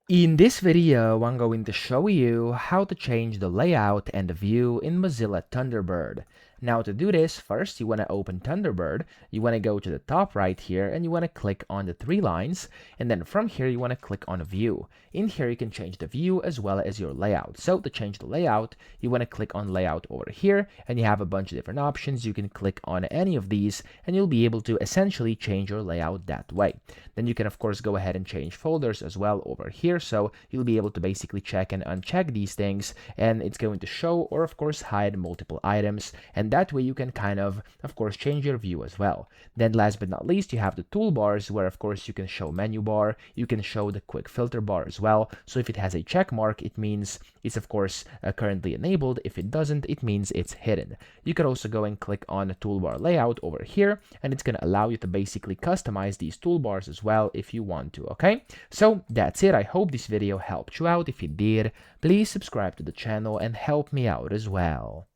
In this video, I'm going to show you how to change the layout and the view in Mozilla Thunderbird. Now to do this, first you want to open Thunderbird, you want to go to the top right here and you want to click on the three lines, and then from here you want to click on view. In here you can change the view as well as your layout. So to change the layout, you want to click on layout over here and you have a bunch of different options. You can click on any of these and you'll be able to essentially change your layout that way. Then you can of course go ahead and change folders as well over here. So you'll be able to basically check and uncheck these things, and it's going to show or of course hide multiple items, and that way you can kind of course change your view as well. Then last but not least, you have the toolbars where of course you can show menu bar, you can show the quick filter bar as well. So if it has a check mark, it means it's of course currently enabled. If it doesn't, it means it's hidden. You could also go and click on the toolbar layout over here, and it's going to allow you to basically customize these toolbars as well if you want to. Okay, so that's it. I hope this video helped you out. If it did, please subscribe to the channel and help me out as well.